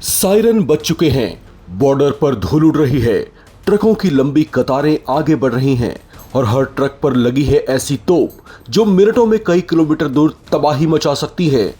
Siren बज चुके हैं, बॉर्डर पर धूल उड़ रही है, ट्रकों की लंबी कतारें आगे बढ़ रही हैं और हर ट्रक पर लगी है ऐसी तोप जो मिनटों में कई किलोमीटर दूर तबाही मचा सकती है।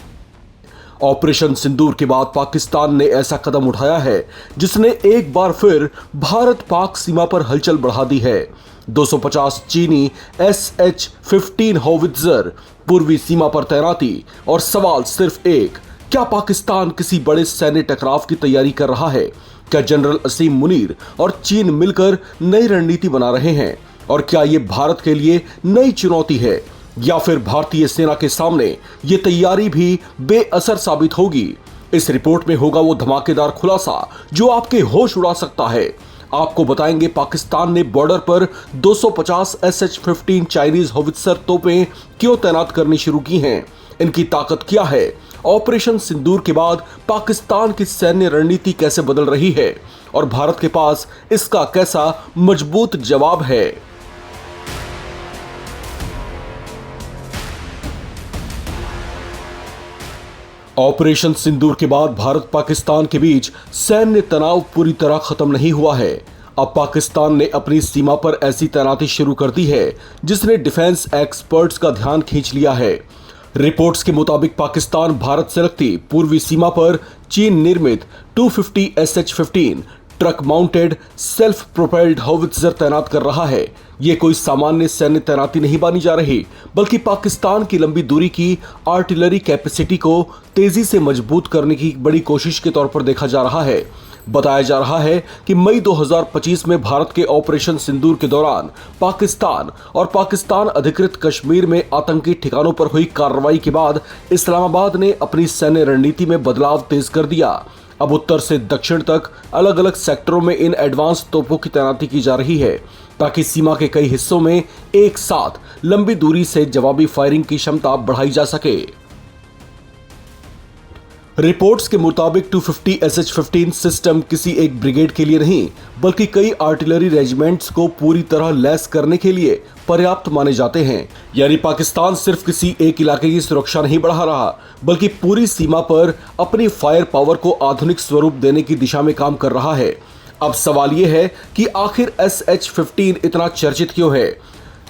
ऑपरेशन सिंदूर के बाद पाकिस्तान ने ऐसा कदम उठाया है जिसने एक बार फिर भारत पाक सीमा पर हलचल बढ़ा दी है। 250 चीनी SH-15 होवित्जर पूर्वी सीमा पर तैनाती और सवाल सिर्फ एक, क्या पाकिस्तान किसी बड़े सैन्य टकराव की तैयारी कर रहा है? क्या जनरल असीम मुनीर और चीन मिलकर नई रणनीति बना रहे हैं? और क्या ये भारत के लिए नई चुनौती है या फिर भारतीय सेना के सामने ये तैयारी भी बेअसर साबित होगी? इस रिपोर्ट में होगा वो धमाकेदार खुलासा जो आपके होश उड़ा सकता है। आपको बताएंगे पाकिस्तान ने बॉर्डर पर 250 SH-15 चाइनीज होवित्जर तोपें क्यों तैनात करनी शुरू की हैं, इनकी ताकत क्या है, ऑपरेशन सिंदूर के बाद पाकिस्तान की सैन्य रणनीति कैसे बदल रही है और भारत के पास इसका कैसा मजबूत जवाब है। ऑपरेशन सिंदूर के बाद भारत पाकिस्तान के बीच सैन्य तनाव पूरी तरह खत्म नहीं हुआ है। अब पाकिस्तान ने अपनी सीमा पर ऐसी तैनाती शुरू कर दी है जिसने डिफेंस एक्सपर्ट्स का ध्यान खींच लिया है। रिपोर्ट्स के मुताबिक पाकिस्तान भारत से लगती पूर्वी सीमा पर चीन निर्मित 250 SH-15 truck mounted self propelled howitzer तैनात कर रहा है। ये कोई सामान्य सैन्य तैनाती नहीं मानी जा रही, बल्कि पाकिस्तान की लंबी दूरी की आर्टिलरी कैपेसिटी को तेजी से मजबूत करने की बड़ी कोशिश के तौर पर देखा जा रहा है। बताया जा रहा है कि मई 2025 में भारत के ऑपरेशन सिंदूर के दौरान पाकिस्तान और पाकिस्तान अधिकृत कश्मीर में आतंकी ठिकानों पर हुई कार्रवाई के बाद इस्लामाबाद ने अपनी सैन्य रणनीति में बदलाव तेज कर दिया। अब उत्तर से दक्षिण तक अलग अलग सेक्टरों में इन एडवांस तोपों की तैनाती की जा रही है ताकि सीमा के कई हिस्सों में एक साथ लंबी दूरी से जवाबी फायरिंग की क्षमता बढ़ाई जा सके। रिपोर्ट्स के मुताबिक 250 SH-15 सिस्टम किसी एक ब्रिगेड के लिए नहीं, बल्कि कई आर्टिलरी रेजिमेंट्स को पूरी तरह लैस करने के लिए पर्याप्त माने जाते हैं। यानी पाकिस्तान सिर्फ किसी एक इलाके की सुरक्षा नहीं बढ़ा रहा, बल्कि पूरी सीमा पर अपनी फायर पावर को आधुनिक स्वरूप देने की दिशा में काम कर रहा है। अब सवाल यह है कि आखिर SH-15 इतना चर्चित क्यों है?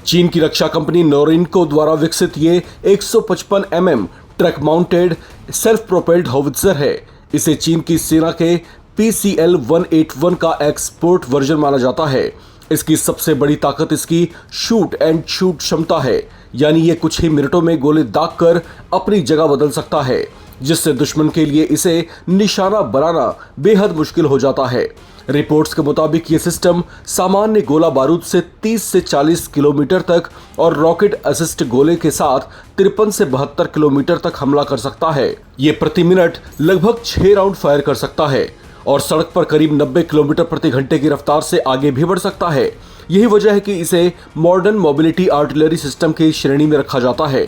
चीन की रक्षा कंपनी नोरिनको द्वारा विकसित ये 155 mm truck mounted self propelled howitzer है। इसे चीन की सेना के PCL-181 का एक्सपोर्ट वर्जन माना जाता है। इसकी सबसे बड़ी ताकत इसकी शूट एंड शूट क्षमता है, यानी ये कुछ ही मिनटों में गोले दागकर अपनी जगह बदल सकता है, जिससे दुश्मन के लिए इसे निशाना बनाना बेहद मुश्किल हो जाता है। रिपोर्ट्स के मुताबिक ये सिस्टम सामान्य गोला बारूद से 30 से 40 किलोमीटर तक और रॉकेट असिस्ट गोले के साथ 53 से 72 किलोमीटर तक हमला कर सकता है। ये प्रति मिनट लगभग 6 राउंड फायर कर सकता है और सड़क पर करीब 90 किलोमीटर प्रति घंटे की रफ्तार से आगे भी बढ़ सकता है। यही वजह है कि इसे मॉडर्न मोबिलिटी आर्टिलरी सिस्टम की श्रेणी में रखा जाता है।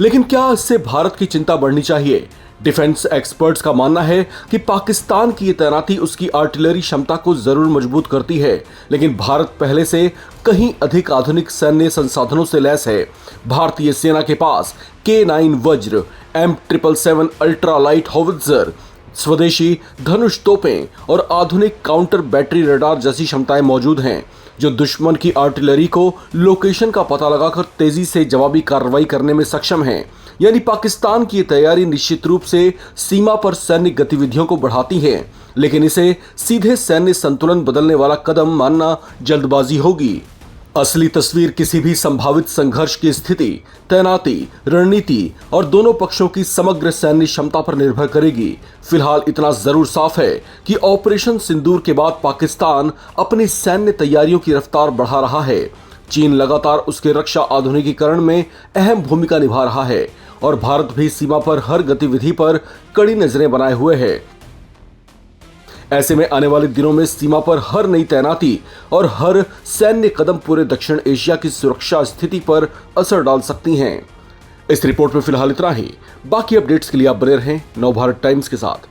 लेकिन क्या इससे भारत की चिंता बढ़नी चाहिए? डिफेंस एक्सपर्ट्स का मानना है कि पाकिस्तान की ये तैनाती उसकी आर्टिलरी क्षमता को जरूर मजबूत करती है, लेकिन भारत पहले से कहीं अधिक आधुनिक सैन्य संसाधनों से लैस है। भारतीय सेना के पास K9 वज्र, M777 अल्ट्रा लाइट होवित्जर, स्वदेशी धनुष तोपें और आधुनिक काउंटर बैटरी रडार जैसी क्षमताएं मौजूद हैं, जो दुश्मन की आर्टिलरी को लोकेशन का पता लगाकर तेजी से जवाबी कार्रवाई करने में सक्षम हैं। यानी पाकिस्तान की तैयारी निश्चित रूप से सीमा पर सैन्य गतिविधियों को बढ़ाती है, लेकिन इसे सीधे सैन्य संतुलन बदलने वाला कदम मानना जल्दबाजी होगी। असली तस्वीर किसी भी संभावित संघर्ष की स्थिति, तैनाती, रणनीति और दोनों पक्षों की समग्र सैन्य क्षमता पर निर्भर करेगी। फिलहाल इतना जरूर साफ है कि ऑपरेशन सिंदूर के बाद पाकिस्तान अपनी सैन्य तैयारियों की रफ्तार बढ़ा रहा है। चीन लगातार उसके रक्षा आधुनिकीकरण में अहम भूमिका निभा रहा है और भारत भी सीमा पर हर गतिविधि पर कड़ी नजरें बनाए हुए है। ऐसे में आने वाले दिनों में सीमा पर हर नई तैनाती और हर सैन्य कदम पूरे दक्षिण एशिया की सुरक्षा स्थिति पर असर डाल सकती हैं। इस रिपोर्ट में फिलहाल इतना ही। बाकी अपडेट्स के लिए आप बने रहें नवभारत टाइम्स के साथ।